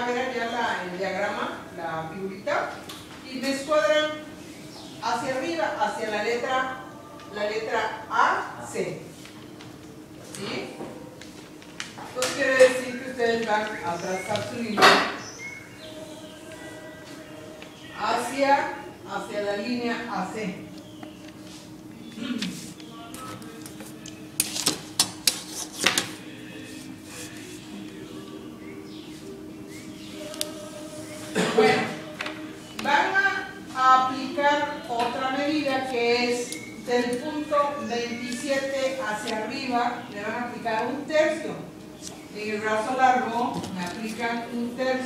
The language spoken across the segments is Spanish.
ver allá el diagrama, la figurita, y me escuadran hacia arriba, hacia la letra A, C. ¿Sí? Entonces quiere decir que ustedes van a trazar su línea hacia la línea AC. Bueno, van a aplicar otra medida que es del punto 27 hacia arriba, le van a aplicar 1/3. En el brazo largo me aplican 1/3.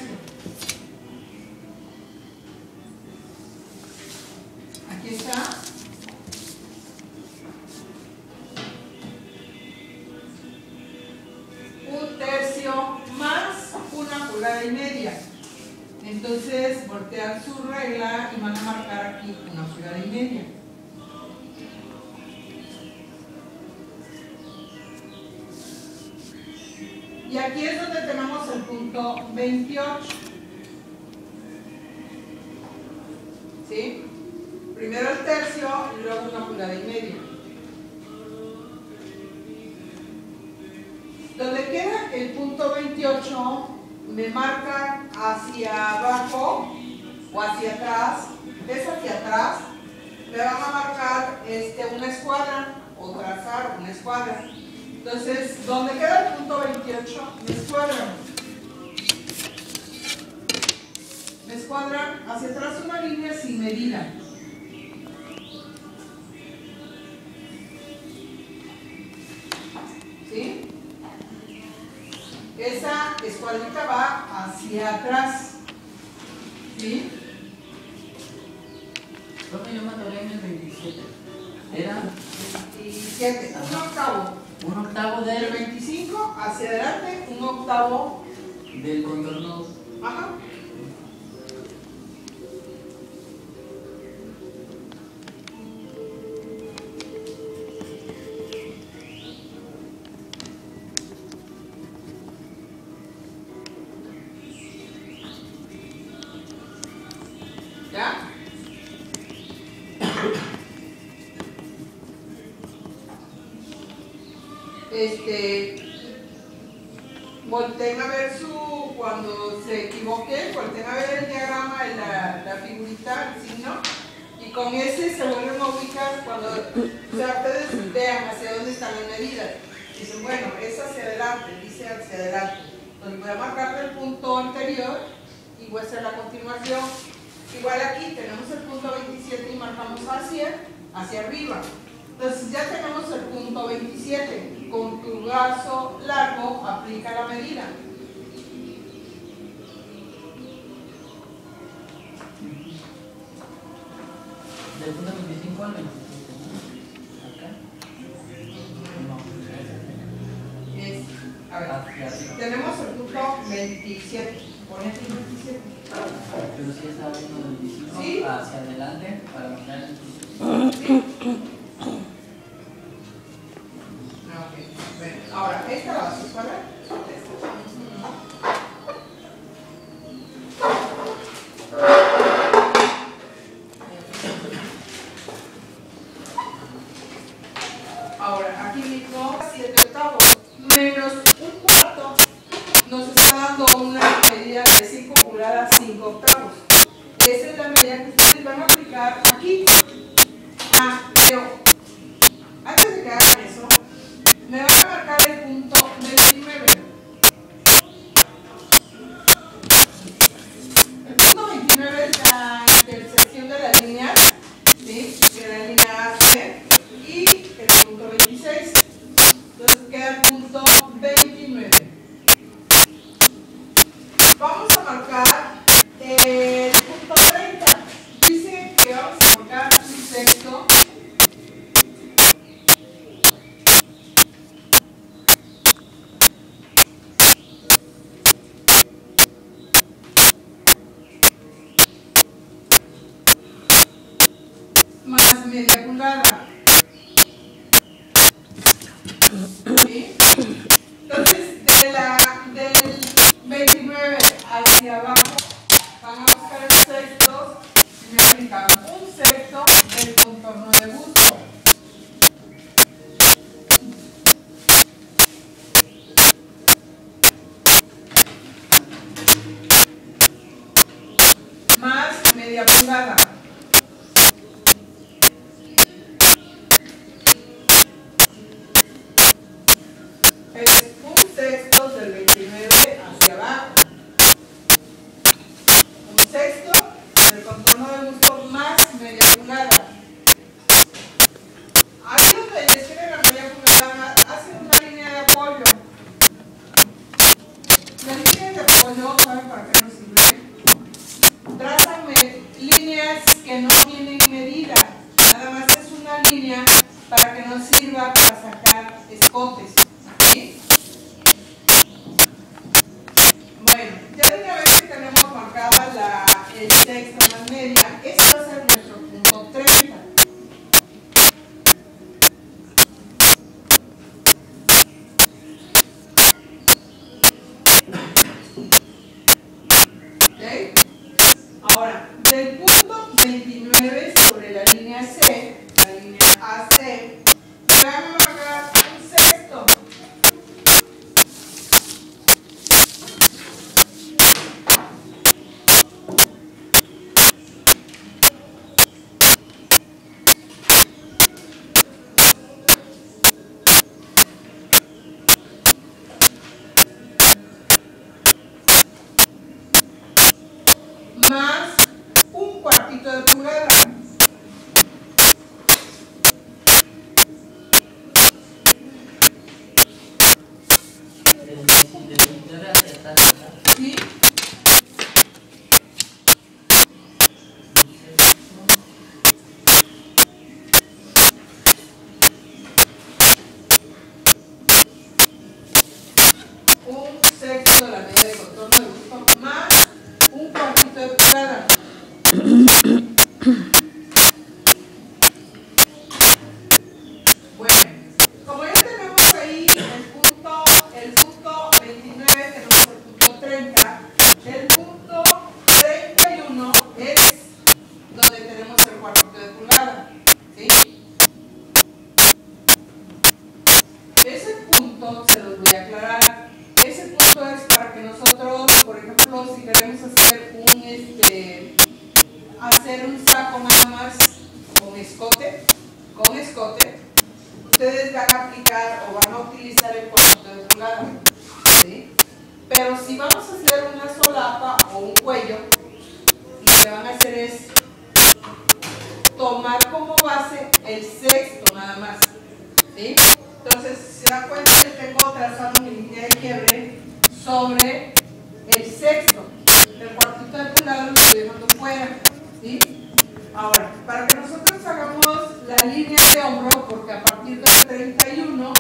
Aquí está. Un tercio más 1,5 pulgadas. Entonces voltean su regla y van a marcar aquí 1,5 pulgadas. Y aquí es donde tenemos el punto 28. ¿Sí? Primero el tercio y luego 1,5 pulgadas. Donde queda el punto 28, me marcan hacia abajo o hacia atrás. Es hacia atrás. Me van a marcar una escuadra o trazar una escuadra. Entonces, donde queda el punto 28, me escuadran. Me escuadran hacia atrás una línea sin medida. ¿Sí? Esa escuadrita va hacia atrás. ¿Sí? Profe, yo me atoré en el 27. Era 27, 1/8. 1/8 Del 25 hacia adelante, 1/8 del contorno. Ajá. ¿Ya? Volteen a ver cuando se equivoque, volteen a ver el diagrama, la figurita, el signo, y con ese se vuelven a ubicar cuando, o sea, ustedes vean hacia dónde están las medidas. Dicen, bueno, es hacia adelante, dice hacia adelante. Entonces voy a marcar el punto anterior y voy a hacer la continuación. Igual aquí tenemos el punto 27 y marcamos hacia arriba. Entonces ya tenemos el punto 27. Con tu brazo largo aplica la medida. Del punto 25 al 27. ¿Acá? No. A ver, tenemos el punto 27. Pon aquí 27. Pero sí estaba viendo del 25 ¿Sí? hacia adelante para mandar el punto. ¿Sí? Okay. Bueno, ahora, esta la vas a escuadrar. Ahora, aquí mismo 7/8 menos 1/4 nos está dando una medida de 5 pulgadas 5/8. Esa es la medida que ustedes van a aplicar aquí. Pero antes de que hagan eso, me van a marcar el punto 29. El punto 29 es la intersección de las líneas, ¿sí? De la línea AC y el punto 26. Entonces queda el punto 29. Vamos a marcar el punto 30. Dice que vamos a marcar un sexto. Más media pulgada. ¿Sí? Entonces, del 29 al hacia abajo, van a buscar el sexto y me aplican un sexto del contorno de busto. Más media pulgada. Es un sexto del 29 hacia abajo. Un sexto del contorno de busto más media pulgada. Ahí donde describen la media pulgada, hacen una línea de apoyo. La línea de apoyo, ¿saben para qué nos sirve? Trazan líneas que no tienen medida, nada más es una línea para que nos sirva para sacar escotes. ¿Sí? Bueno, ya de una vez que tenemos marcada el sexto más media, este va a ser nuestro punto 30. ¿Ok? Ahora, del punto 29 sobre la línea C, la línea AC, voy a marcar un sexto. Más un cuartito de pulgada. Del 29 hacia atrás, ¿verdad? ¿Sí? Un sexto de la medida de contorno de busto más un cuartito de pulgada. Bueno, como ya tenemos ahí el punto 29, tenemos el punto 30. El punto 31 es donde tenemos el cuartito de pulgada. ¿Sí? Ese punto se los voy a aclarar. Ese punto es para que nosotros, por ejemplo, si queremos hacer un saco nada más con escote, ustedes van a aplicar o van a utilizar el cuartito de pulgada. ¿Sí? Pero si vamos a hacer una solapa o un cuello, lo que van a hacer es tomar como base el sexto nada más. ¿Sí? Entonces, si se dan cuenta que tengo trazado mi línea de quiebre sobre el sexto. El cuartito de pulgada lo estoy dejando fuera. ¿Sí? Ahora, para que nosotros hagamos la línea de hombro, porque a partir del 31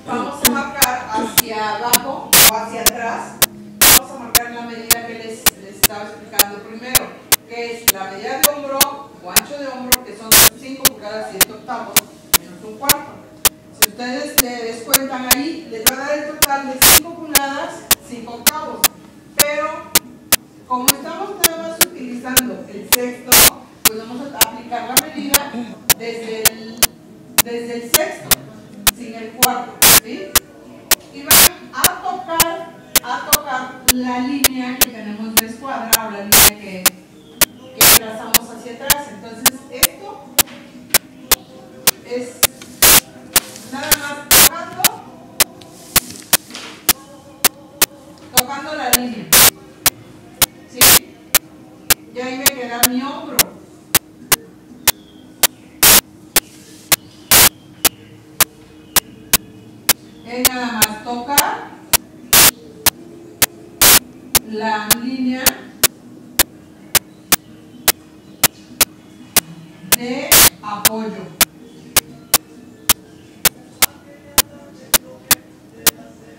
vamos a marcar hacia abajo o hacia atrás, vamos a marcar la medida que les estaba explicando primero, que es la medida de hombro o ancho de hombro, que son 5 pulgadas 7 octavos menos un cuarto. Si ustedes le descuentan ahí, les va a dar el total de 5 pulgadas 5 octavos. Pero como estamos nada más utilizando el sexto, pues vamos a aplicar la medida desde el sexto, sin el cuarto. ¿Sí? Y van a tocar la línea que tenemos de escuadra o la línea que trazamos hacia atrás. Entonces esto es nada más tocando la línea. ¿Sí? Y ahí me queda mi hombro. Es nada más tocar la línea de apoyo.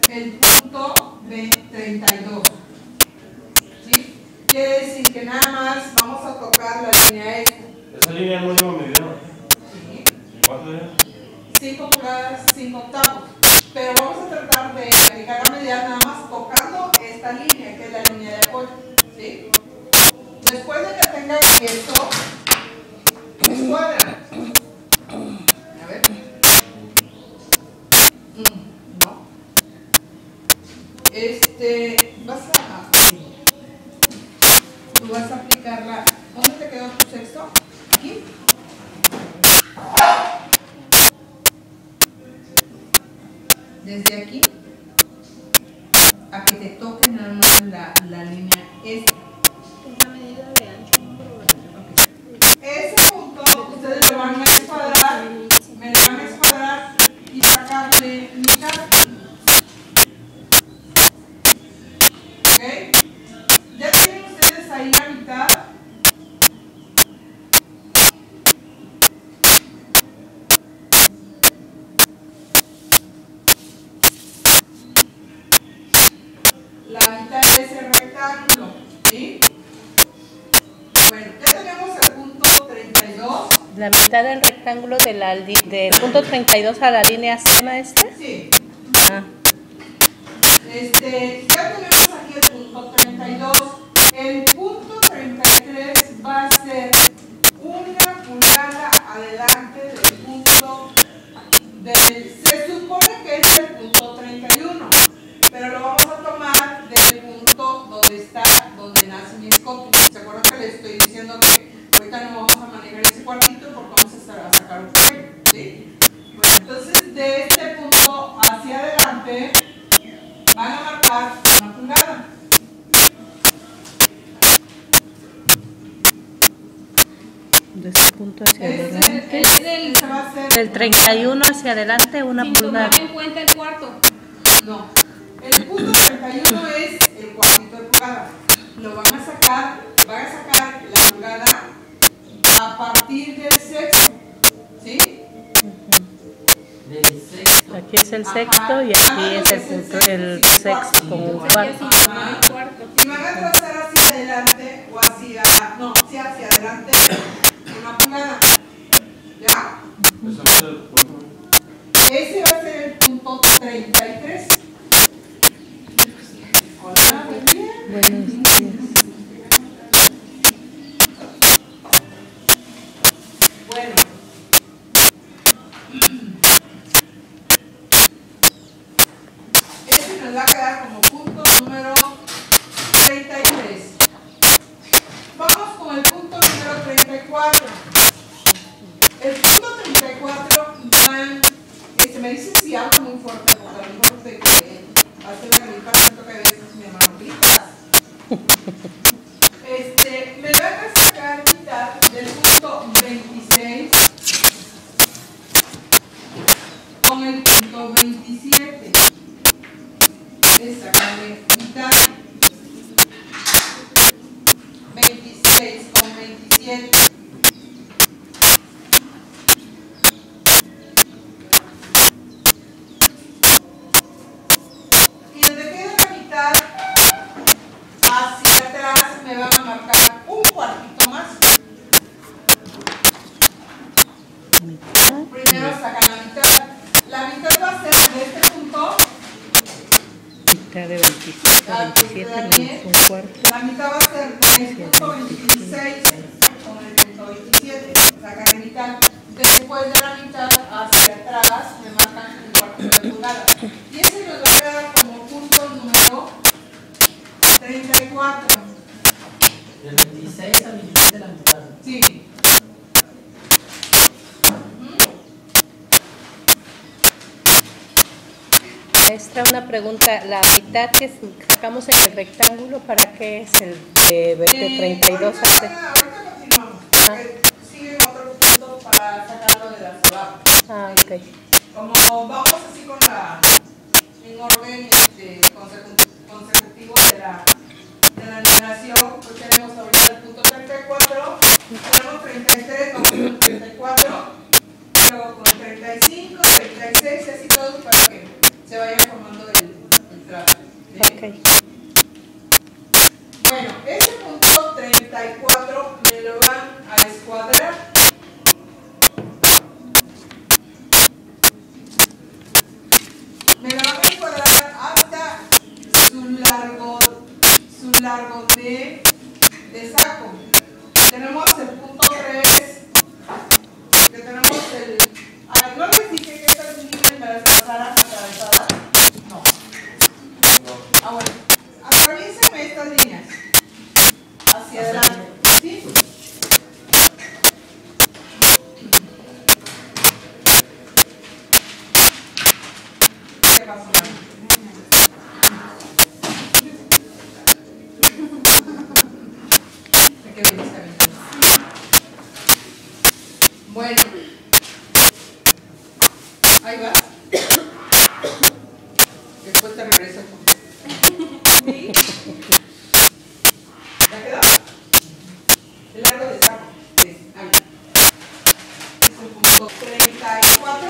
El punto B32. ¿Sí? Quiere decir que nada más vamos a tocar la línea esta. Esa línea es el último mediano. ¿Sí? ¿Cuánto es? 5 pulgadas, 5 octavos. Pero vamos a tratar de aplicar la medida nada más tocando esta línea, que es la línea de apoyo, ¿sí? Después de que tenga esto, escuadra. A ver. No. Vas a... Tú vas a aplicarla. ¿Dónde te quedó tu sexto? Aquí. Desde aquí a que te toque nada más la línea esta. Una medida de ancho. Ese punto ustedes lo van a escuadrar, me lo van a escuadrar y sacarle mitad. ¿Ok? Ya tienen ustedes ahí la mitad. La mitad de ese rectángulo, ¿sí? Bueno, ya tenemos el punto 32. La mitad del rectángulo de punto 32 a la línea C, maestra. Sí. Ah, Ya tenemos aquí el punto 32. El punto 33 va a ser 1 pulgada adelante del punto se supone que es el punto 31, pero lo vamos a tomar del punto donde nace mi escopo. ¿Se acuerdan que les estoy diciendo que ahorita no vamos a manejar ese cuartito porque vamos a sacar un cuello? ¿Sí? Bueno, entonces de este punto hacia adelante van a marcar 1 pulgada. de este punto hacia adelante. Se va a hacer Del 31 hacia adelante, 1 Sin pulgada. tomar en cuenta el cuarto. No, el punto 31 es el cuartito de pulgada. Lo van a sacar la pulgada a partir del sexto, ¿sí? Del sexto. Aquí es el sexto y aquí es el punto, el sexto con un Sería cuarto. sin tomar el cuarto. Si van a trazar hacia adelante o hacia adelante 1 pulgada, ¿ya? Ese va a ser el Ese va a ser el punto 33. Hola, buen día. Buenos días. Bueno. Ese nos va a quedar como punto número 33. Vamos con el punto número 34. El punto 34 van, me dicen si hablo muy fuerte, porque a lo mejor te hace la gripa, tanto que a veces mi hermano gritas. Me van a sacar mitad del punto 26 con el punto 27. Es sacarle mitad. 26 con 27. Y donde queda la mitad, hacia atrás me van a marcar un cuartito más. Primero sacan la mitad. La mitad va a ser de este punto. Mitad de 27 a 27 menos un cuarto. La mitad va a ser el punto 26 con el punto 27. Sacan la mitad. Después de la mitad hacia atrás me marcan un cuarto de pulgada. Y ese nos va a quedar como punto número 34. Del 26 a 27 la mitad. Sí. Maestra, una pregunta. La mitad que sacamos en el rectángulo, ¿para qué es el de 32 a 3? Ahorita continuamos. Porque sigue otro punto para sacarlo de la ciudad. Ah, ok. Como vamos así con en orden consecutivo de la numeración, pues tenemos ahorita el punto 34, tenemos 33 con punto 34, luego con 35, 36 y así todos para que se vaya formando el trazo. Ok. Bueno, ese punto 34 me lo van a escuadrar. Me lo van a escuadrar hasta su largo de saco. Tenemos el punto 3, que tenemos el... ¿no les dije que estas líneas me las pasaran atravesadas? No. Bueno, atraviésenme estas líneas hacia adelante. ¿Sí? ¿Qué pasó? Bueno, ahí va. Después te regreso. ¿Sí? ¿Ya quedó? El largo de saco. Sí, ahí. Es el punto 34.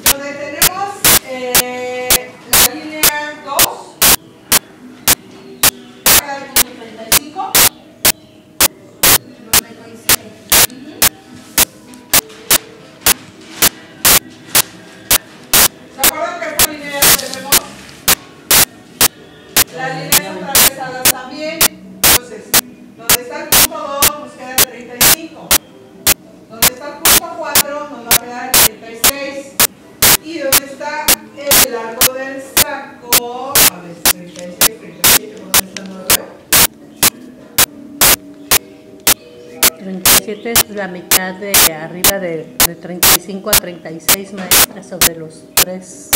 Donde tenemos la línea 2. Va a quedar el punto 35. Donde coincide. ¿Se acuerdan que esta línea ya tenemos? Las líneas atravesadas también. Entonces, donde está el punto 2 nos queda el 35. Donde está el punto 4 nos va a quedar el 36. Y donde está el largo del saco, a ver, 36, 37, ¿dónde está el 9? 37 es la mitad de arriba de 35 a 36, maestra, sobre los 3.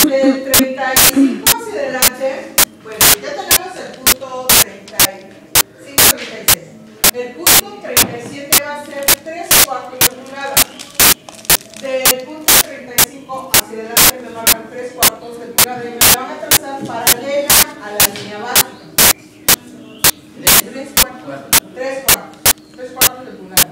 Del 35 hacia adelante, bueno, ya tenemos el punto 35, 36. El punto 37 va a ser 3/4 de pulgada. Del punto 35 hacia adelante me marcan 3/4 de pulgada y me van a trazar paralela a la línea básica. 3/4 de pulgada.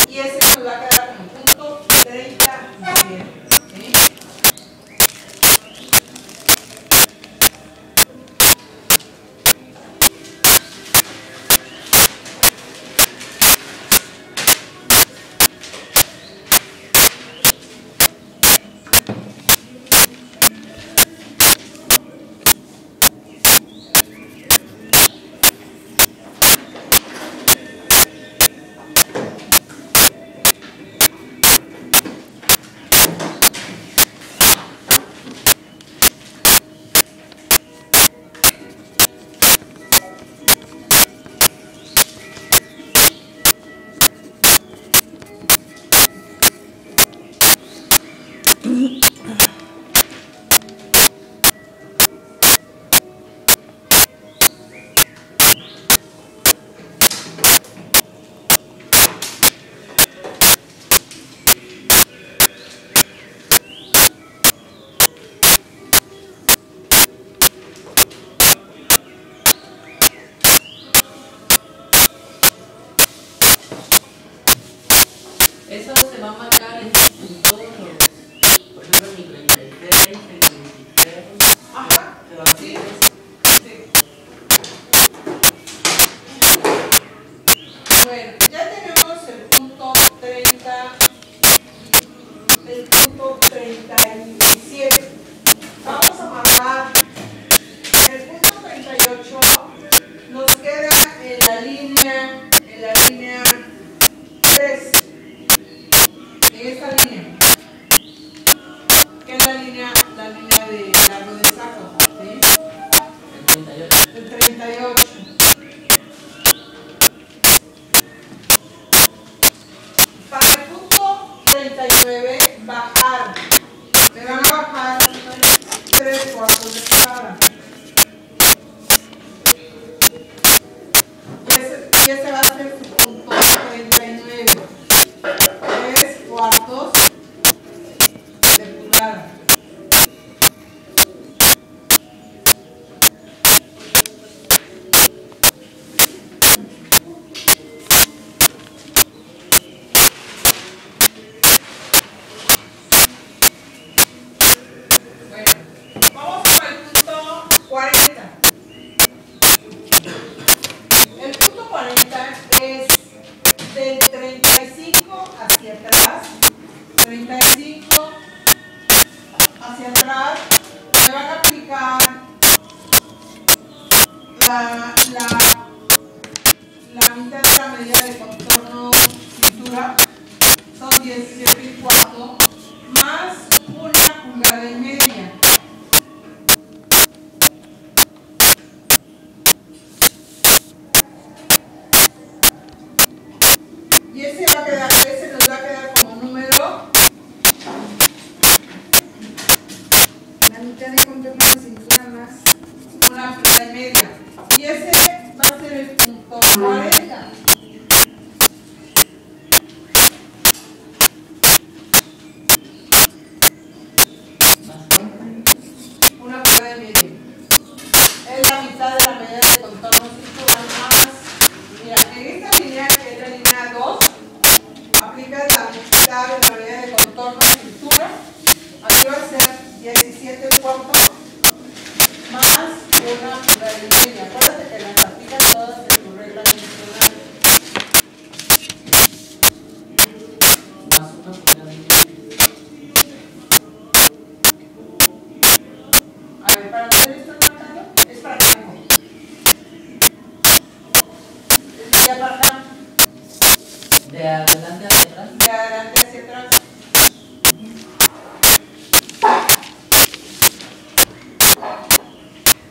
Y ese nos va a quedar como punto 37. ¿Sí? Eso se va a marcar en todos los, por ejemplo, mi 33, el 23. Ajá. Se va a Sí. hacer Sí. Bueno, ya tenemos el punto 30, el punto 37. Vamos a marcar el punto 38. Nos queda en la línea 3. En esta línea. Que es la línea de largo de saco. ¿Sí? el 38. El 38. Para el punto 39, bajar. Me van a bajar 3/4 de pulgada. Y ese va a ser su punto 39. 3/4 de pulgada. El punto 40 la mitad de la medida de contorno cintura son 17,4 más 1,5 pulgadas. Y ese nos va a quedar como número. La mitad de contorno de cintura más 1,5 pulgadas. Y ese va a ser el punto 40. Una pulgada y media. Es la mitad de la medida de contorno cintura más. Mira, en esta línea que es la línea 2, aplicas la mitad de la medida de contorno cintura. Aquí va a ser 17,4 más 1,5 pulgadas. Acuérdate que las aplicas todas en tu regla funcional. Más 1,5 A ver, ¿para dónde le estoy marcando? Es para acá. Es de allá para acá. de adelante hacia atrás. De adelante hacia atrás.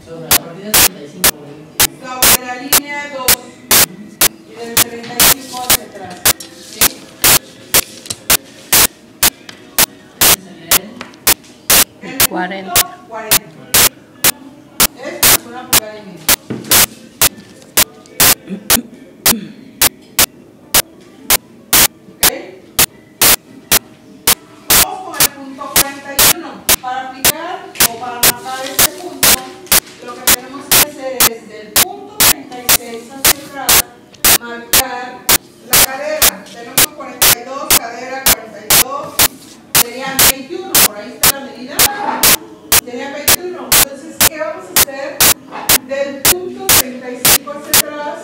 Sobre la partida 35. Sobre la línea 2 y del 35 hacia atrás. ¿Sí? Ese sería El 40. punto 40. Esto es una pulgada y media. ¿Ok? Vamos con el punto 41. Para aplicar o para marcar este punto, lo que tenemos que hacer es del punto 36 hacia atrás, marcar la cadera. Tenemos 42, cadera 42, serían 21, por ahí está la medida. Sería 21. Entonces, ¿qué vamos a hacer? Del punto 35 hacia atrás,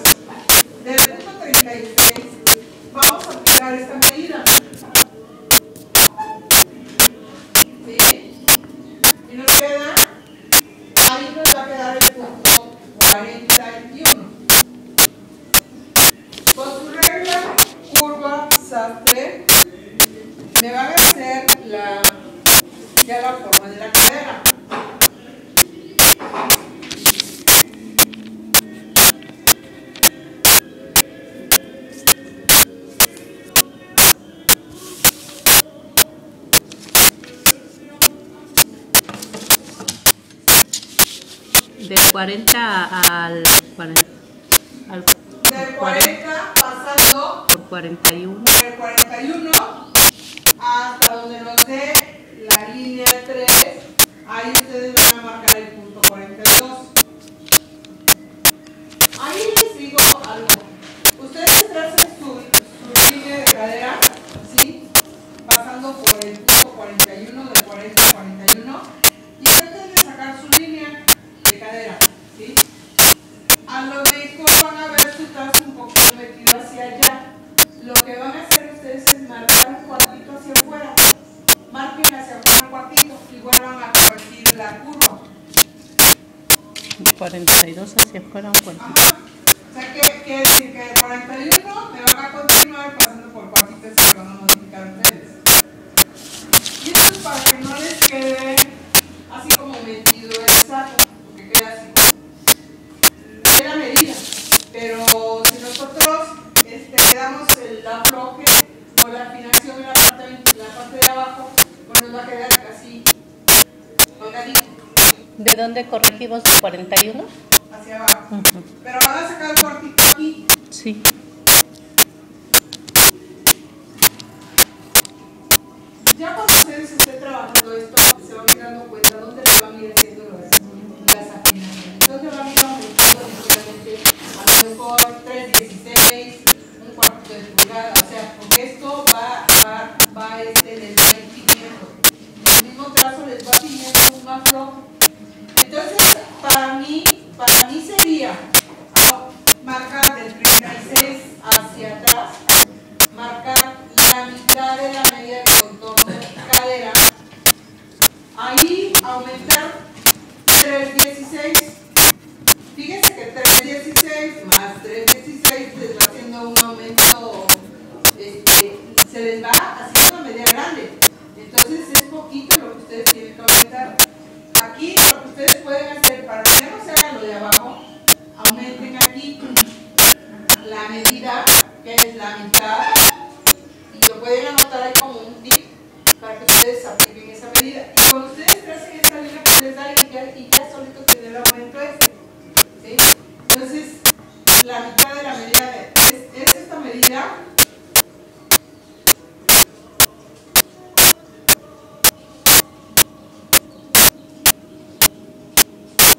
del punto 36, vamos a aplicar esta medida. ¿Sí? Y nos queda, ahí nos va a quedar el punto 41. Con su regla, curva, sastre, me van a hacer ya la forma de la cadera. Del 40 al 40. Del 40 pasando Por 41. por el 41 hasta donde nos dé la línea 3, ahí ustedes van a marcar el punto 42. Ahí les digo algo. Ustedes tracen su línea de cadera, ¿sí? Pasando por el punto 41, del 40 al 41, y traten de sacar su línea de cadera, ¿sí? A lo mejor van a ver su trazo un poquito metido hacia allá. Lo que van a hacer ustedes es marcar un cuartito hacia afuera. Marquen hacia afuera un cuartito, igual van a corregir la curva. 42 hacia afuera, un 40. Ajá. O sea, que decir que el 41 me van a continuar pasando por cuartitos que van a modificar ustedes. Y esto es para que no les quede así como metido el saco, porque queda así. Es la medida, pero si nosotros le damos el afloje o la afinación en la parte de abajo, pues nos va a quedar así, colgadito, ¿De dónde corregimos el 41? hacia abajo. Ujú. Pero van a sacar el cuartito aquí. Sí. Ya cuando ustedes estén trabajando esto, se van a ir dando cuenta dónde le van a ir haciendo las afinaciones. Dónde van a ir aumentando ligeramente, a lo mejor 3,16, un cuarto de pulgada. O sea, porque esto les va a ir pidiendo. El mismo trazo les va pidiendo un afloje. Entonces, para mí sería marcar del 36 hacia atrás, marcar la mitad de la medida de contorno de cadera, ahí aumentar 3,16. Fíjense que 16 les va haciendo un aumento, se les va haciendo una medida grande. Entonces es poquito lo que ustedes tienen que aumentar. Aquí lo que ustedes pueden hacer para que ya no se haga lo de abajo, aumenten aquí la medida, que es la mitad, y lo pueden anotar ahí como un tip para que ustedes apliquen esa medida. Y cuando ustedes hacen esta línea, pues les da y ya solito tiene el aumento ¿sí? Entonces, la mitad de la medida es esta medida.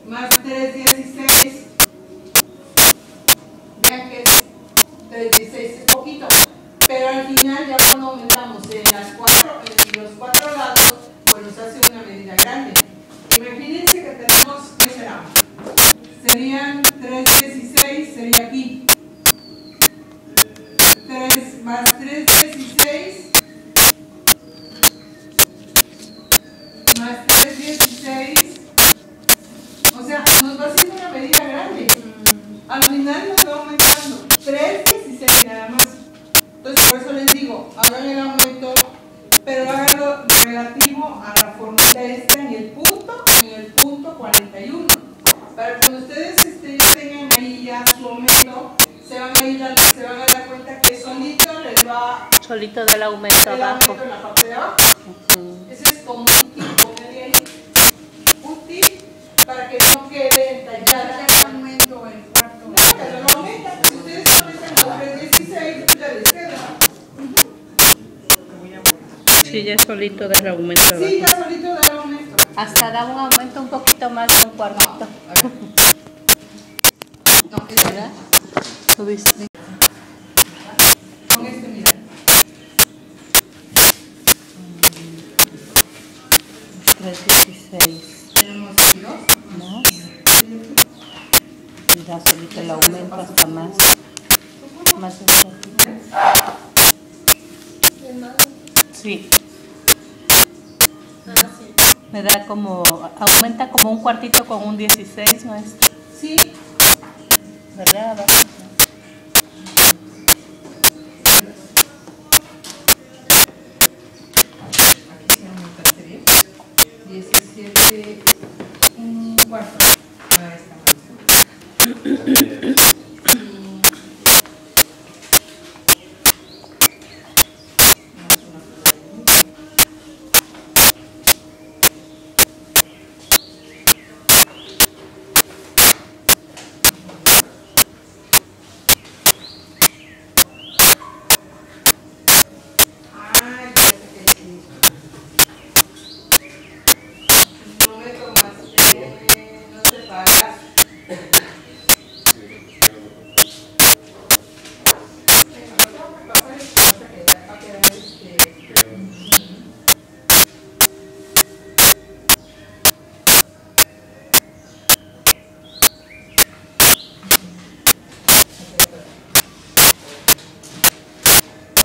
Más 316. Vean que 316 es poquito. Pero al final, ya cuando aumentamos en los cuatro lados, pues nos hace una medida grande. Imagínense que tenemos, ¿qué será? Serían 316, sería aquí. 3 más 316 más 316. O sea, nos va haciendo una medida grande. Al final nos va aumentando 316 nada más. Entonces, por eso les digo, hagan el aumento, pero háganlo relativo a la formita esta en el punto 41. Para que cuando ustedes ya tengan ahí ya su aumento, se van a dar cuenta que solito les va Solito del aumento el abajo. aumento en la parte de abajo. Ese es como un tip, pónganle ahí. Un tip para que no quede entallada. Ya el aumento el cuarto. No, pero lo aumentan. Si ustedes aumentan los 316, ya les queda. Sí, ya solito del aumento abajo. Sí, ya solito da el aumento. Hasta da un aumento un poquito más de un cuartito. No, es ¿Verdad? ¿Lo viste? con mira. 316. Tenemos aquí dos. ¿No? Y da solito el aumento hasta más. Más de un cuartito. Sí. Me da como, aumenta como un cuartito con un 16, maestra. Sí. ¿Verdad? Aquí se aumenta 3. 17. Un cuarto. Ahí está.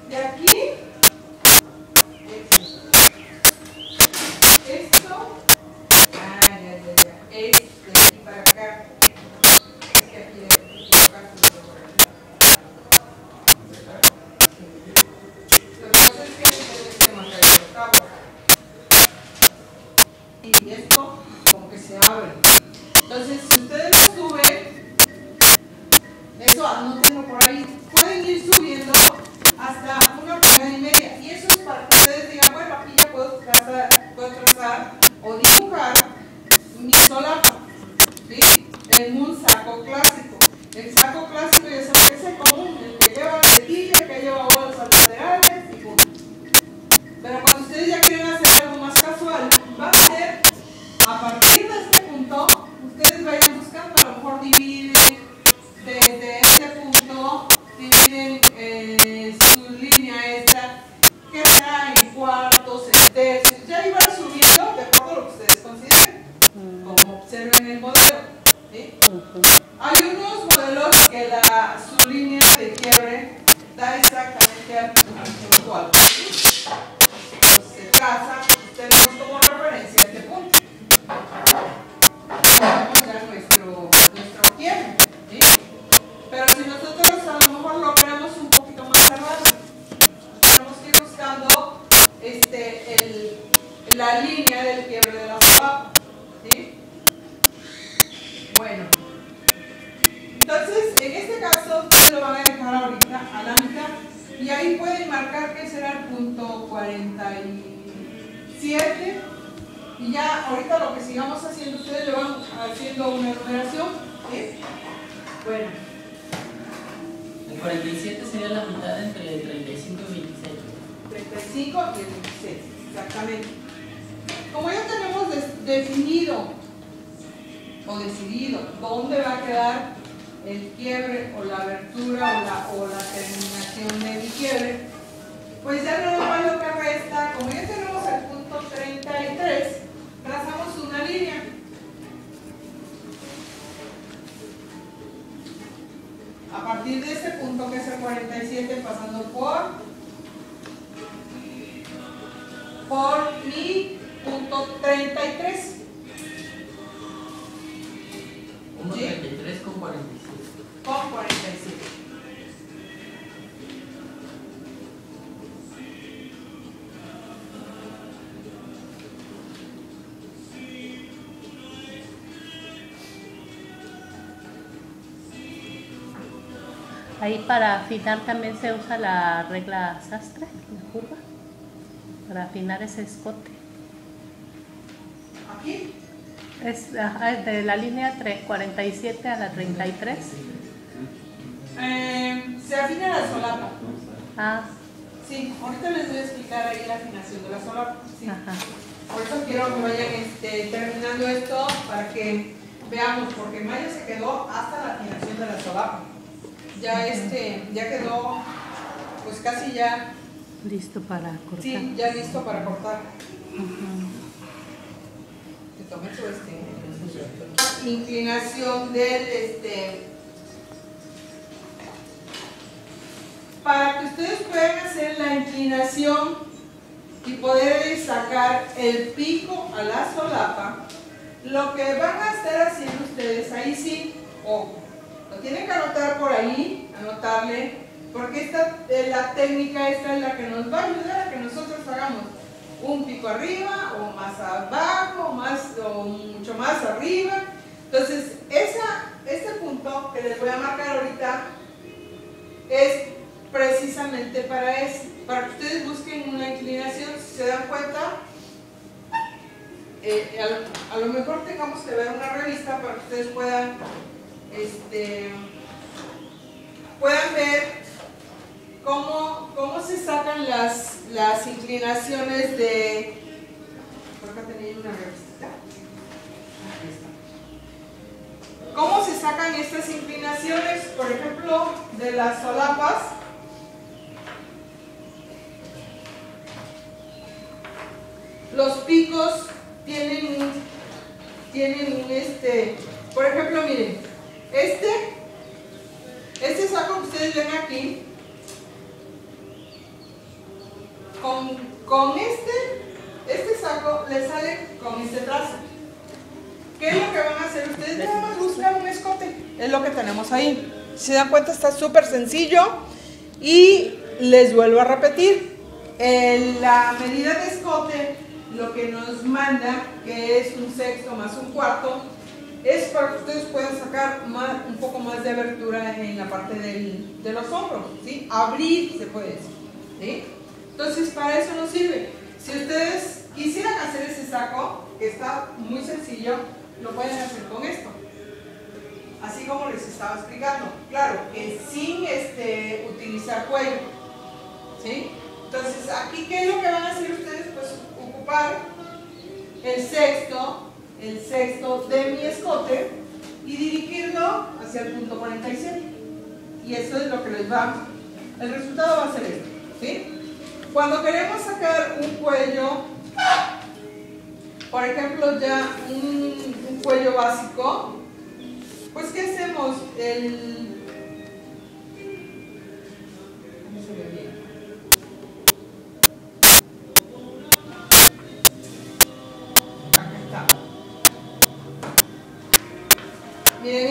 De aquí, esto, es de aquí para acá, es que aquí de acá, lo que pasa es que tenemos que marcar el cabo, y esto como que se abre. Entonces, si ustedes lo suben, eso anótenlo por ahí, pueden ir subiendo hasta 1,5 pulgadas, y eso es para que ustedes digan, bueno, aquí ya puedo trazar o dibujar mi solapa, ¿sí? En un saco clásico. El saco clásico ya saben que es el común, el que lleva letilla, que lleva bolsas laterales y punto. Pero cuando ustedes ya quieren hacer algo más casual, va a ser a partir de este punto, ustedes vayan buscando, a lo mejor dividen desde este punto, dividen 147. Y ya ahorita lo que sigamos haciendo, ustedes le van haciendo una numeración. ¿Sí? Bueno. El 47 sería la mitad entre el 35 y 26. 35 y el 26, exactamente. Como ya tenemos definido o decidido dónde va a quedar el quiebre o la abertura o la terminación del quiebre, pues ya no más lo que resta, como ya tenemos el punto 33, trazamos una línea. A partir de ese punto que es el 47, pasando por mi punto 33. 1.33 con 47. Con 47. Ahí para afinar también se usa la regla Sastre, la curva, para afinar ese escote. Aquí. Es de la línea 47 a la 33. Se afina la solapa. Ah, Sí, ahorita les voy a explicar ahí la afinación de la solapa. Sí. ajá. Por eso quiero que vayan terminando esto para que veamos, porque Maya se quedó hasta la afinación de la solapa. Ya ya quedó pues casi ya, Listo para cortar. sí, ya listo para cortar. Ajá. Te tomé tu inclinación del para que ustedes puedan hacer la inclinación y poder sacar el pico a la solapa, lo que van a estar haciendo ustedes ahí sí, ojo, lo tienen que anotar por ahí, anotarle, porque la técnica esta es la que nos va a ayudar a que nosotros hagamos un pico arriba o más abajo o mucho más arriba. Entonces este punto que les voy a marcar ahorita es precisamente para eso, para que ustedes busquen una inclinación. Si se dan cuenta, a lo mejor tengamos que ver una revista para que ustedes puedan ver cómo se sacan las inclinaciones de... Por acá tenía una revista. Aquí está. ¿Cómo se sacan estas inclinaciones? Por ejemplo, de las solapas. Los picos tienen un por ejemplo, miren, este saco que ustedes ven aquí, con este saco le sale con este trazo. ¿Qué es lo que van a hacer ustedes? Nada más buscar un escote, es lo que tenemos ahí. Si se dan cuenta, está súper sencillo. Y les vuelvo a repetir, la medida de escote, lo que nos manda, que es 1/6 más 1/4, es para que ustedes puedan sacar un poco más de abertura en la parte de los hombros, ¿sí? Abrir, se puede decir, ¿sí? Entonces, para eso nos sirve. Si ustedes quisieran hacer ese saco, que está muy sencillo, lo pueden hacer con esto, así como les estaba explicando. Claro, sin utilizar cuello, ¿sí? Entonces, aquí, ¿qué es lo que van a hacer ustedes? Pues ocupar el sexto de mi escote y dirigirlo hacia el punto 47. Y eso es lo que les va, el resultado va a ser esto, ¿sí? Cuando queremos sacar un cuello, por ejemplo, ya un cuello básico, pues ¿qué hacemos? ¿Cómo se ve bien? Acá está. Miren,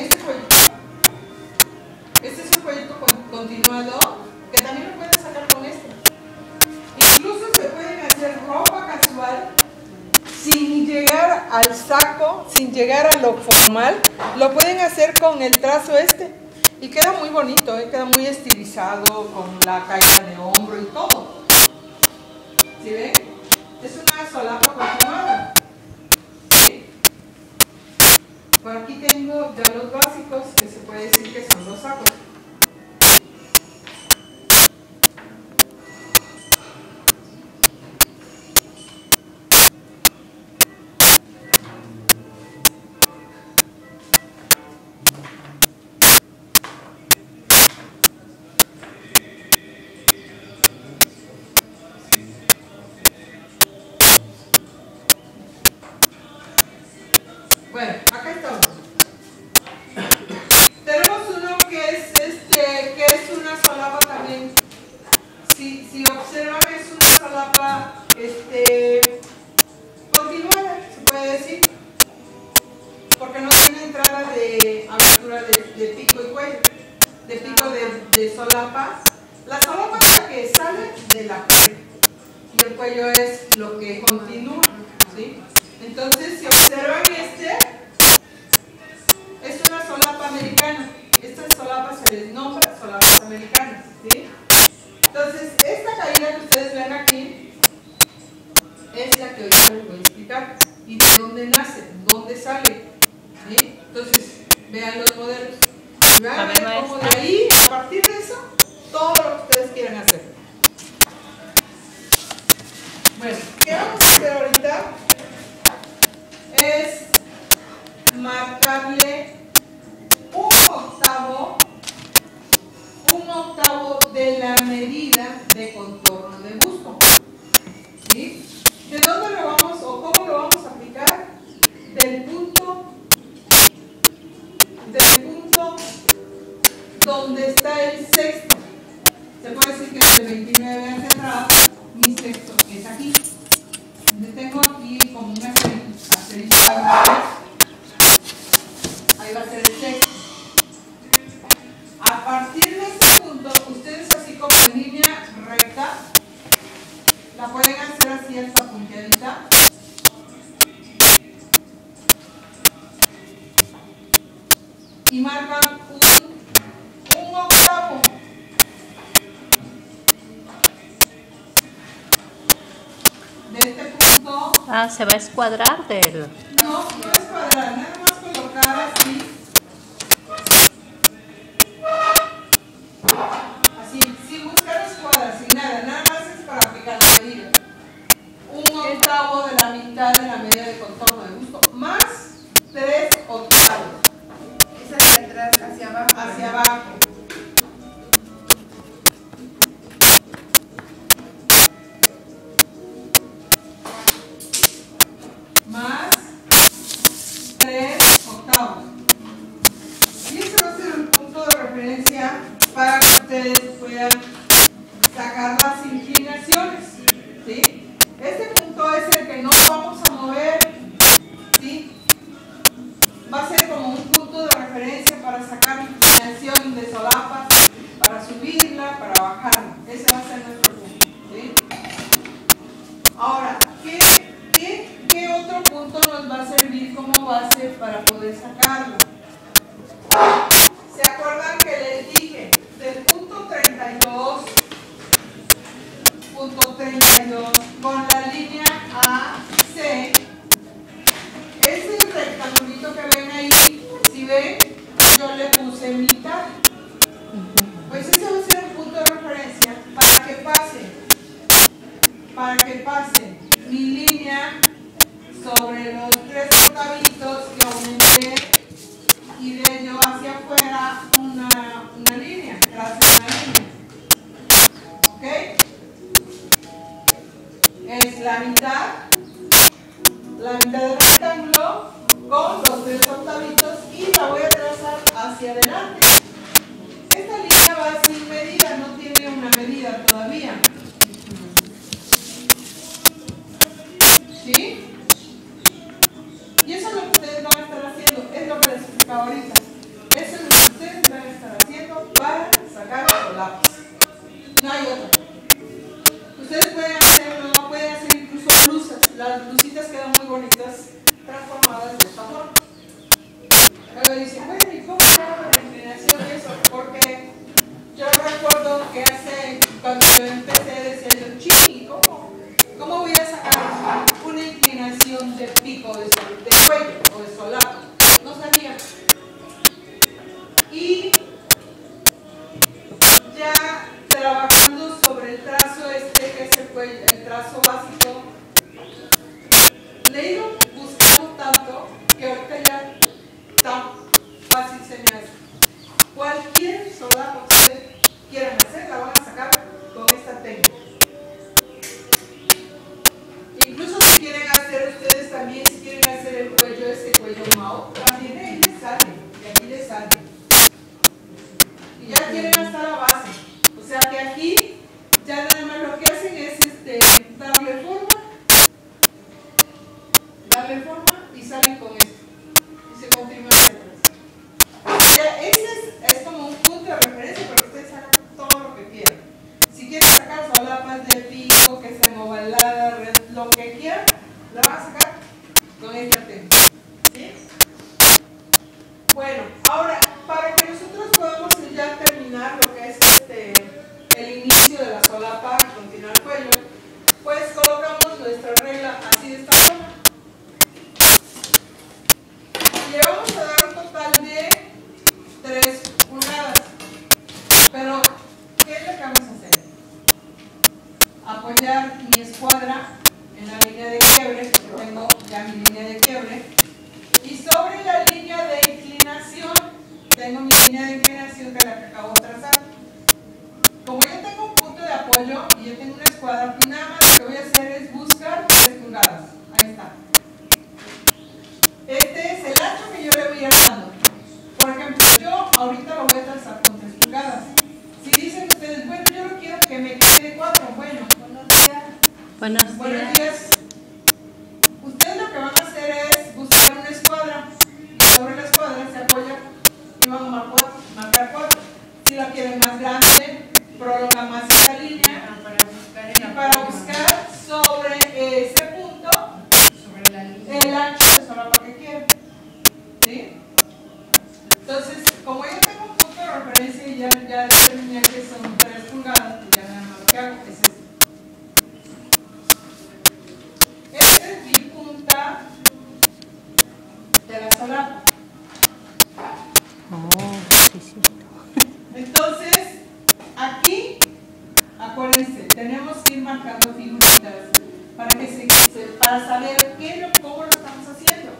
este es un cuellito continuado, que también lo pueden sacar con este. Incluso se pueden hacer ropa casual sin llegar al saco, sin llegar a lo formal. Lo pueden hacer con el trazo y queda muy bonito, queda muy estilizado, con la caída de hombro y todo. ¿Sí ven? Es una solapa continuada. ¿Sí? Por aquí tengo ya los básicos, que se puede decir que son los sacos. Bueno, acá estamos. Tenemos uno que es una solapa también. Si observan, es una solapa continuada, se puede decir, porque no tiene entrada de abertura de pico y cuello, de pico de solapa. La solapa es la que sale de la pared y el cuello es lo que continúa, ¿sí? Entonces, si observan, es una solapa americana. Estas solapas se les nombra solapas americanas, ¿sí? Entonces, esta caída que ustedes ven aquí es la que ahorita les voy a explicar. ¿Y de dónde nace? ¿Dónde sale? ¿Sí? Entonces, vean los modelos. Y van a ver cómo de ahí, a partir de eso, todo lo que ustedes quieran hacer. Bueno, ¿qué vamos a hacer ahorita? Es marcarle un octavo de la medida de contorno de busto. ¿Sí? ¿De dónde lo vamos o cómo lo vamos a aplicar? Del punto donde está el sexto. Se puede decir que es de 29 hacia atrás, mi sexto es aquí. Yo tengo aquí como una asterisco, ahí va a ser el sexto. A partir de este punto, ustedes así como en línea recta, la pueden hacer así esta punteadita. Y marcan un octavo. De este punto. Ah, se va a escuadrar del. No, no es cuadrar, nada más colocar así. Así, sin buscar escuadras, sin nada, nada más es para aplicar la medida. Un octavo de la mitad de la medida de contorno de busto, más 3 octavos. Es hacia atrás, hacia abajo. Hacia abajo. Más 3 octavos. Y ese va a ser el punto de referencia para que ustedes puedan sacar las inclinaciones, ¿sí? Este punto es el que no vamos a mover, ¿sí? Va a ser como un punto de referencia para sacar inclinación de solapa, para subirla, para bajarla. Ese va a ser nuestro punto, ¿sí? Ahora, ¿qué otro punto nos va a servir como base para poder sacarlo? ¿Se acuerdan que les dije del punto 32 con la línea AC? Ese rectangulito que ven ahí, si ven, yo le puse mitad. Pues ese va a ser el punto de referencia para que pase mi línea sobre los 3 octavitos que aumenté y de ello hacia afuera una línea, trazo una línea. ¿Ok? Es la mitad del rectángulo con los 3 octavitos y la voy a trazar hacia adelante. Esta línea va sin medida, no tiene una medida todavía. ¿Sí? Y eso es lo que ustedes van a estar haciendo, es lo que les explicaba ahorita. Eso es lo que ustedes van a estar haciendo para sacar los solapas. No hay otra. Ustedes pueden hacerlo, pueden hacer incluso blusas. Las blusitas quedan muy bonitas, transformadas de esta forma. Luego dicen, bueno, ¿y cómo se hago la inclinación y eso? Porque yo recuerdo que cuando yo empecé, decía yo, Chini, ¿cómo apoyar mi escuadra en la línea de quiebre, porque tengo ya mi línea de quiebre, y sobre la línea de inclinación, tengo mi línea de inclinación que es la que acabo de trazar. Como yo tengo un punto de apoyo y yo tengo una escuadra, pues nada más lo que voy a hacer es buscar 3 pulgadas. Ahí está. Este es el ancho que yo le voy a ir dando. Por ejemplo, yo ahorita lo voy a trazar con 3 pulgadas. Si dicen ustedes, bueno, yo lo quiero que me quede 4, bueno, buenos días. Buenos días. Ustedes lo que van a hacer es buscar una escuadra. Sobre la escuadra se apoya y van a marcar 4. Si la quieren más grande, prolonga más esta línea. Para buscar sobre ese punto el ancho de solapa que quiero. ¿Sí? Entonces, como yo tengo un punto de referencia y ya determiné que son 3 pulgadas, pues ya nada más lo que hago es esto. Esta es mi punta de la solapa. Sí, sí. Entonces, aquí, acuérdense, tenemos que ir marcando figuritas para saber cómo lo estamos haciendo.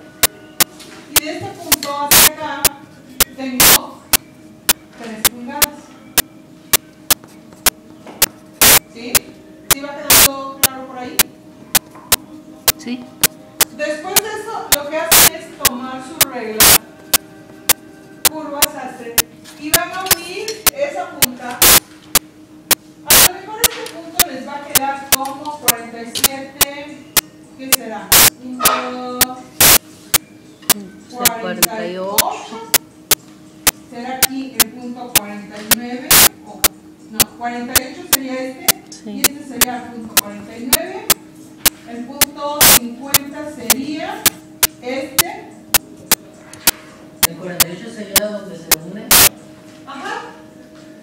Y de este punto hacia acá, tengo 3 pulgadas. ¿Sí? ¿Sí va quedando claro por ahí? Sí. Después de eso, lo que hacen es tomar su regla, curva sastre, y van a unir esa punta. A lo mejor este punto les va a quedar como 47, ¿qué será? 48. Será aquí el punto 49, no, 48 sería este, sí. Y este sería el punto 49. El punto 50 sería este. El 48 sería donde se une. Ajá.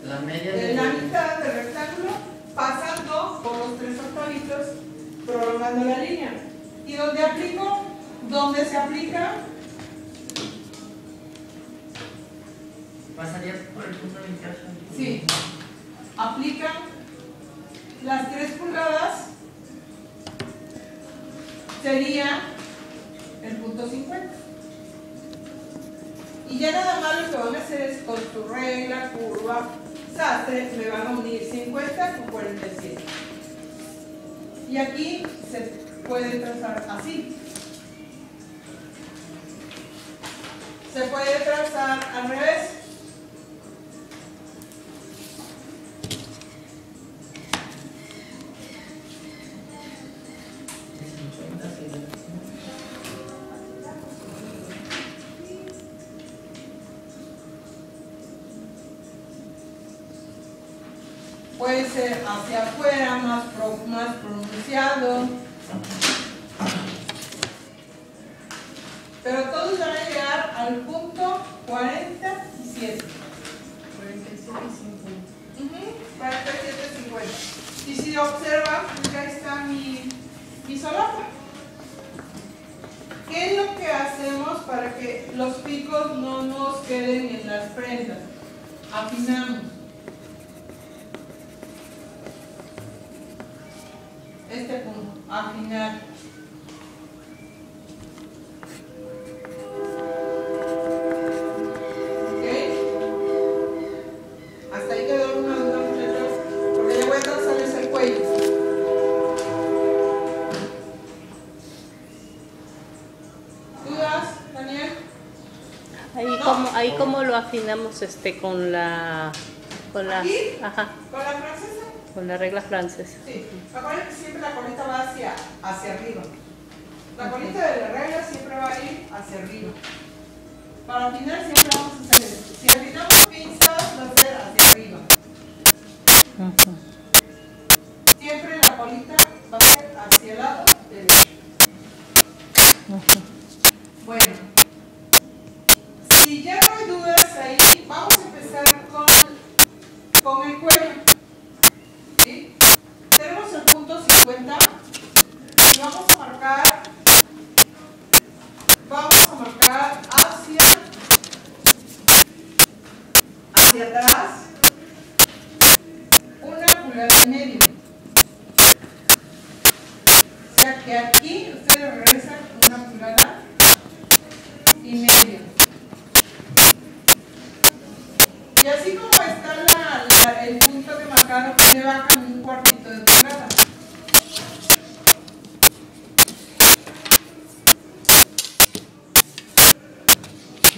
La media de la mitad del rectángulo, pasando por los 3 octavitos, prolongando la línea. Y donde se aplica, pasaría por el punto 28. Sí. Aplican las 3 pulgadas, sería el punto 50. Y ya nada más lo que van a hacer es con tu regla, curva, sastre, me van a unir 50 con 47. Y aquí se puede trazar así. Se puede trazar al revés. Puede ser hacia afuera, más pronunciado. Pero todos van a llegar al punto 47. 47.50. Y si observan, pues ya está mi solapa. ¿Qué es lo que hacemos para que los picos no nos queden en las prendas? Afinamos. Este punto, afinar. ¿Ok? Hasta ahí quedó una duda, muchachos, porque ya voy a trazarles el cuello. ¿Dudas, Daniel? Ahí cómo lo afinamos con la ¿Aquí? ajá, ¿Con la francesa? con la regla francesa. Sí. Acuérdense que siempre la colita va hacia arriba. La colita de la regla siempre va a ir hacia arriba. Para afinar siempre vamos a hacer esto. Si afinamos pinzas, va a ser hacia arriba. Siempre la colita va a ser hacia el lado derecho. Bueno, si ya no hay dudas ahí, vamos a empezar con el cuello. ¿Sí? Tenemos el punto 50 y vamos a marcar hacia atrás 1,5 pulgadas. que aquí ustedes regresan 1,5 pulgadas. Y así como está el punto que marcaron, le bajan 1/4 de pulgada.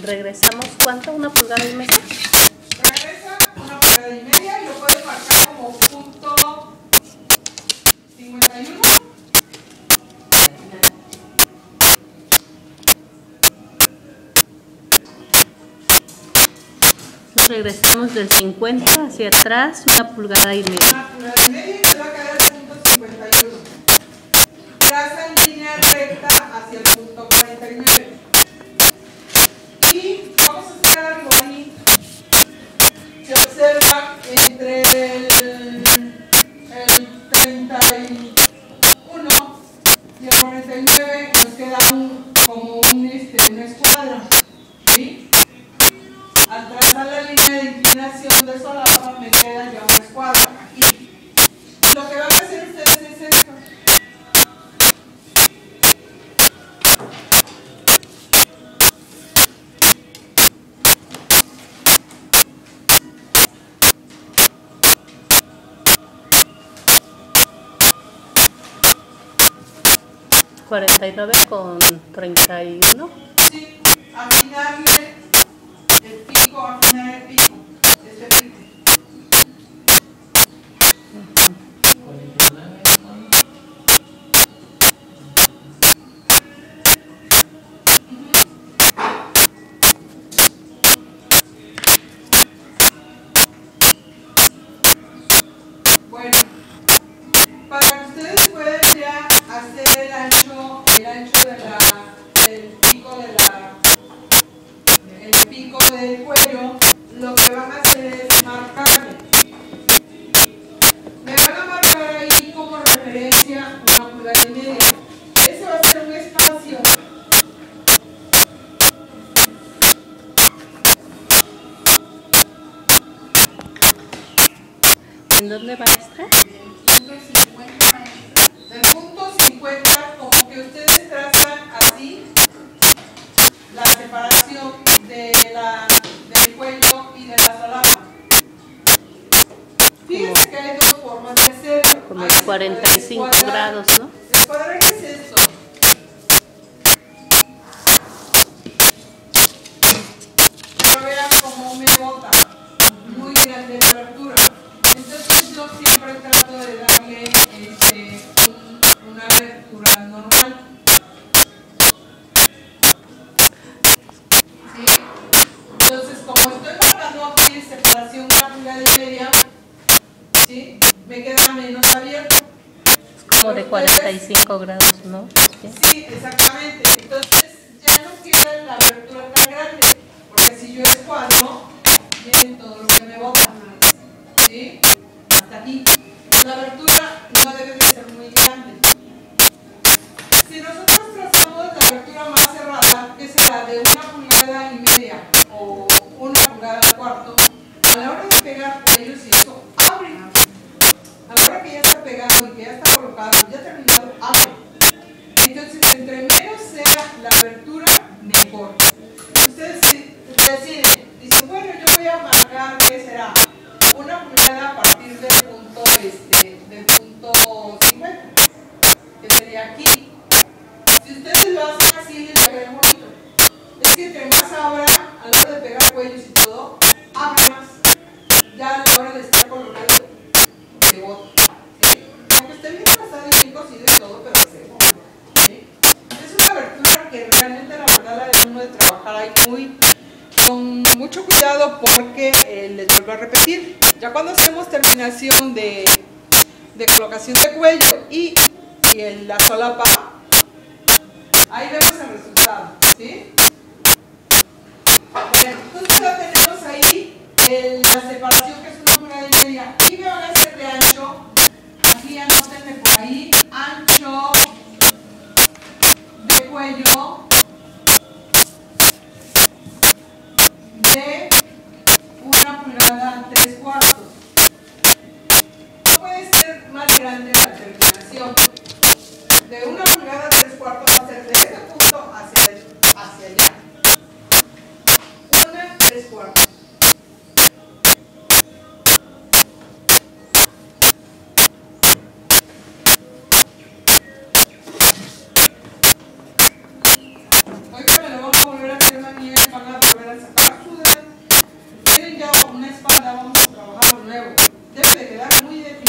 Regresamos, ¿cuánto? ¿1,5 pulgadas? Regresa 1,5 pulgadas y lo puedes marcar como punto 51. Regresamos del 50 hacia atrás, 1,5 pulgadas. 1,5 pulgadas y te va a quedar el punto 51. Traza en línea recta hacia el punto 49. Y vamos a hacer algo ahí. Se observa entre el 31 y el 49 nos queda como una escuadra. ¿Sí? Al trazar la línea de inclinación de solapa me queda ya una escuadra aquí. Lo que van a hacer ustedes es esto. ¿49 con 31? Sí, afinarle el pico, afinar el pico, este pico. Bueno, para que ustedes puedan ya hacer el ancho del pico del cuello, lo que van a hacer es marcarle. Me van a marcar ahí como referencia 1,5 pulgadas. Ese va a ser un espacio. ¿En dónde va a estar? Del punto 50, como que ustedes trazan así la separación del cuello y de la solapa. Fíjense que hay dos formas de hacerlo. Como Ahí se puede 45 descuadrar. grados, ¿no? Descuadrar, ¿qué es esto? Pero vean cómo me bota. Muy grande la abertura. Entonces yo siempre trato de darle una abertura normal. ¿Sí? Entonces, como estoy marcando aquí separación 1,5 pulgadas, ¿sí? Me queda menos abierto. Como de 45 grados, ¿no? Sí, exactamente. Entonces ya no queda la abertura tan grande, porque si yo escuadro, miren todo lo que me bota. ¿Sí? Hasta aquí. La abertura no debe de ser muy grande. Si nosotros trazamos la abertura más cerrada, que será de 1,5 pulgadas o 1,25 pulgadas, a la hora de pegar cuellos y eso, abre. A la hora que ya está pegado y que ya está colocado, ya terminado, abre. Entonces, entre menos sea la abertura, mejor. Ustedes deciden, dicen, bueno, yo voy a marcar, ¿qué será? 1 pulgada a partir del punto 50, que sería aquí. Si ustedes lo hacen así, les ve bonito. Es que entre más abra, a la hora de pegar cuellos y todo, abre más. Ya a la hora de estar colocando, se bota. ¿Sí? Aunque esté bien trazado y bien cosido y todo, pero se bota. ¿Sí? Es una abertura que realmente la verdad la debemos de trabajar ahí con mucho cuidado, porque les vuelvo a repetir, ya cuando hacemos terminación de colocación de cuello y la solapa, ahí vemos el resultado, ¿sí? Bueno, entonces ya tenemos ahí la separación, que es 1,5 pulgadas, y me van a hacer de ancho, aquí anótenme por ahí, ancho de cuello de 1,3 pulgadas. No puede ser más grande la terminación. De 1 pulgada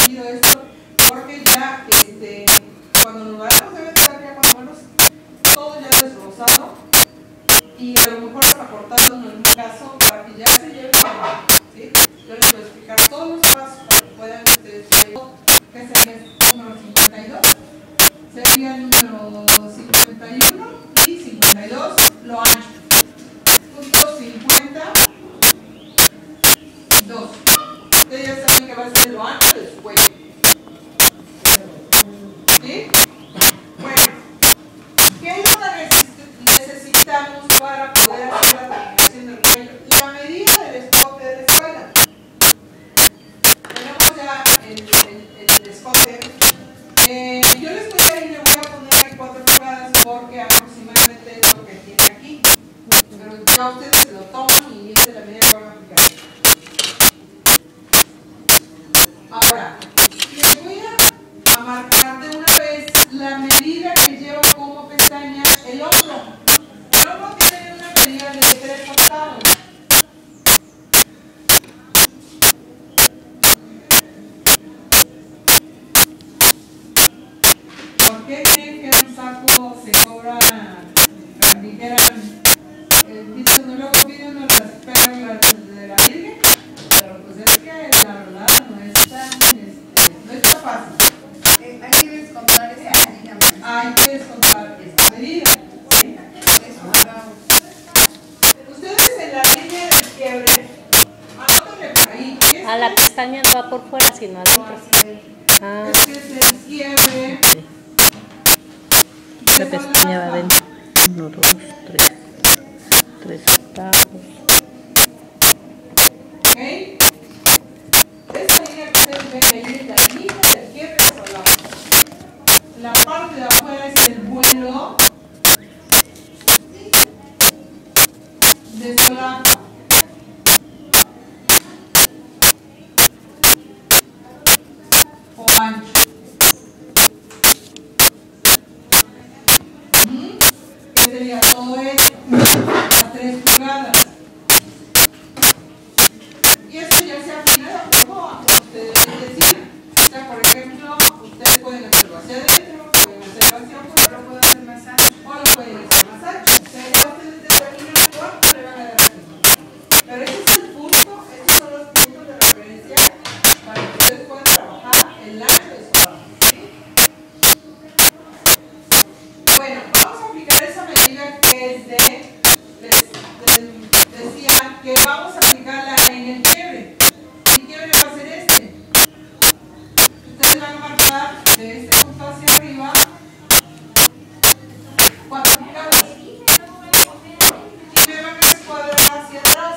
sentido esto, porque ya cuando nos vayamos debe estar ya cuando menos todo ya desglosado y a lo mejor hasta cortado en algún caso para que ya se lleve a, ¿sí? Yo les voy a explicar todos los pasos para que puedan ustedes ver que sería el número 52, sería el número 51 y 52 lo ancho. Punto 52. Ustedes ya saben que va a ser lo ancho de su cuello. ¿Sí? Bueno, ¿qué es lo que necesitamos para poder hacer la terminación del cuello? La medida del escote de la espalda. Tenemos ya el escote. Yo les voy a ir, le voy a poner 4 pulgadas porque aproximadamente es lo que tiene aquí. Pero ya ustedes lo toman y esa es la medida que van a aplicar. Ahora, les voy a marcar de una vez la medida que llevo como pestaña el hombro. El hombro tiene una medida de 3 octavos. ¿Por qué creen que un saco se cobra, dijeran, dice uno luego pide uno las perlas de la Virgen? Pero pues es que la verdad no está fácil. Hay que descontar esa medida. Hay que descontar esta medida. ¿Sí? Ustedes en la línea de quiebre, anótenle por ahí. La pestaña no va por fuera, sino adentro. Este es el quiebre. La pestaña va adentro. 1, 2, 3. 3 octavos. ¿Ok? Esta línea que ustedes ven ahí es la línea del quiebre solar. La parte de afuera es el vuelo de solapa. O ancho. ¿Qué sería todo esto? A 3 pulgadas. Y esto ya se afina de acuerdo a lo que ustedes decidan. O sea, por ejemplo, ustedes pueden hacerlo hacia adentro, pueden hacerlo hacia afuera, Puedo hacer más ancho. o lo pueden hacer más ancho. O sea, ya ustedes determinan cuánto le van a dar aquí. Pero ese es el punto, esos son los puntos de referencia para que ustedes puedan trabajar el ancho de su arma. ¿Sí? Bueno, vamos a aplicar esa medida que es decía que vamos a aplicarla en el quiebre. ¿El quiebre va a ser este? Ustedes van a marcar de este punto hacia arriba 4 pulgadas. Y me van a escuadrar hacia atrás.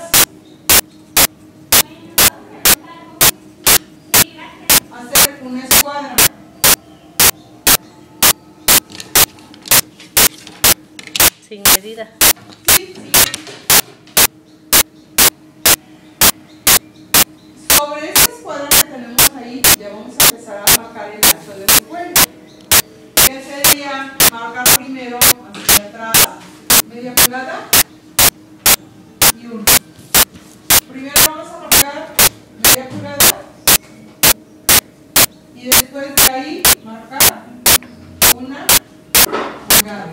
Hacer una escuadra. Sin medida. Sí. Sobre esta escuadra que tenemos ahí, ya vamos a empezar a marcar el ancho del cuello. Que sería marcar primero hacia atrás, media pulgada y 1. Primero vamos a marcar media pulgada y después de ahí marcar 1 pulgada.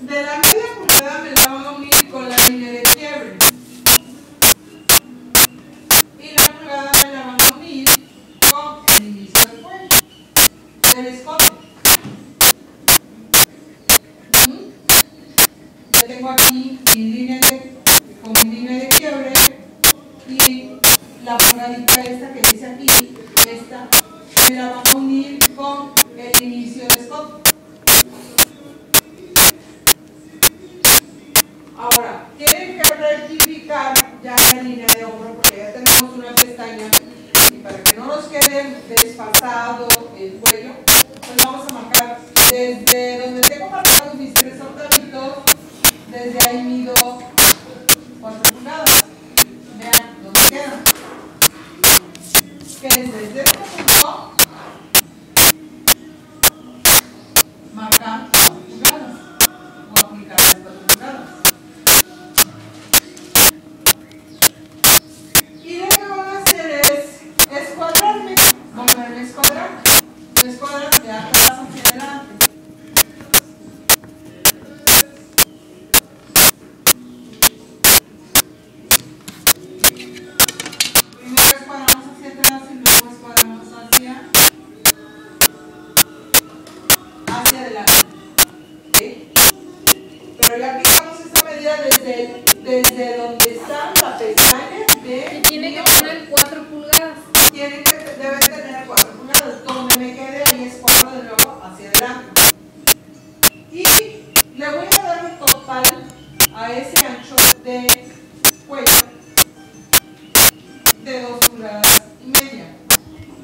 De la media pulgada me la van a unir con la línea de quiebre. Y la pulgada me la van a unir con el inicio del cuello, del escote. Yo tengo aquí con mi línea de quiebre y la pulgadita esta que dice aquí, esta, me la van a unir con el inicio del escote. Ahora, tienen que rectificar ya la línea de hombro porque ya tenemos una pestaña y para que no nos quede desfasado el cuello, pues vamos a marcar desde donde tengo marcados mis 3 octavitos, desde ahí mido 4 pulgadas. Vean dónde quedan. Que es desde este punto marcar 4 pulgadas o aplicar las 4 pulgadas. donde está la pestaña de... Y tiene que tener 4 pulgadas. Debe tener 4 pulgadas. Donde me quede ahí es 4 de nuevo hacia adelante. Y le voy a dar un total a ese ancho de cuello de 2 pulgadas y media.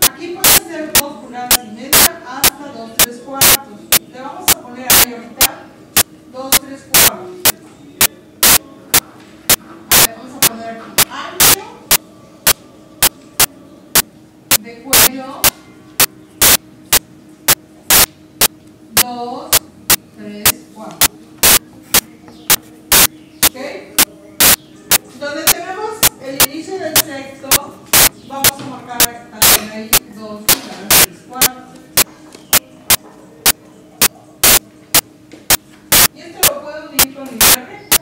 Aquí puede ser 2 pulgadas y media hasta 2 3/4. Le vamos a poner ahí ahorita 2 3/4. Vamos a poner aquí ancho de cuello 2 3/4. ¿Ok? Donde tenemos el inicio del sexto, vamos a marcar también ahí 2 3/4. Y esto lo puedo unir con línea recta.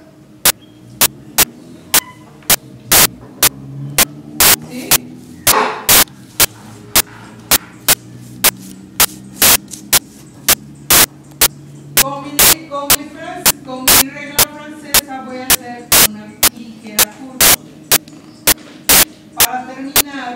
¿Sí? Con mi regla francesa voy a hacer una ligera curva. Para terminar,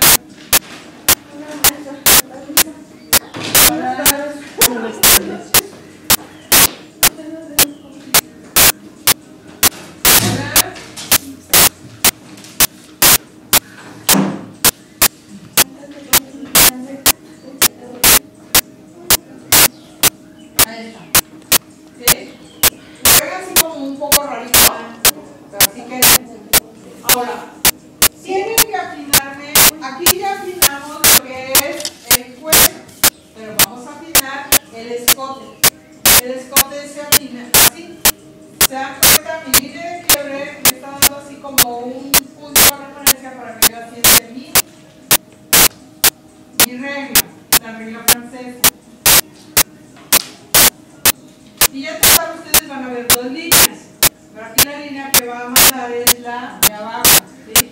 ahí está. ¿Sí? Se ve así como un poco rarito, pero así que ahora tienen que afinarme. Aquí ya afinamos lo que es el cuello, pero vamos a afinar el escote. El escote se afina así. Se dan cuenta, mi línea de quiebre me está dando así como un punto de referencia para que yo asiente mi regla, la regla francesa. Y ya total ustedes van a ver 2 líneas. Pero aquí la línea que va a mandar es la de abajo. ¿Sí?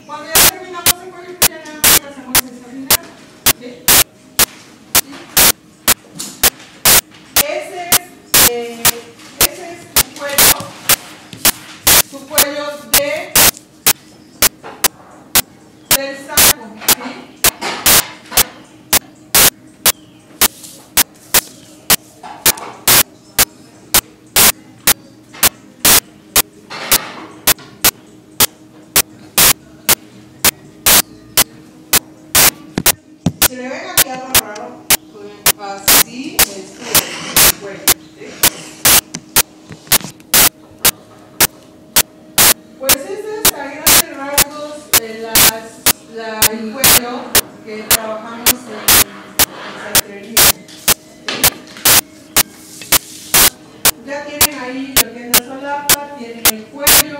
Cuando ya terminamos el cuello, pues ya nada más que hacemos es afinar. ¿Sí? ¿Sí? Ese es su cuello del saco. ¿Sí? Si le ven aquí algo raro, pues así es su cuello. ¿Sí? Pues este es a grandes rasgos el cuello que trabajamos en sastrería. ¿Sí? Ya tienen ahí lo que es la solapa, tienen el cuello.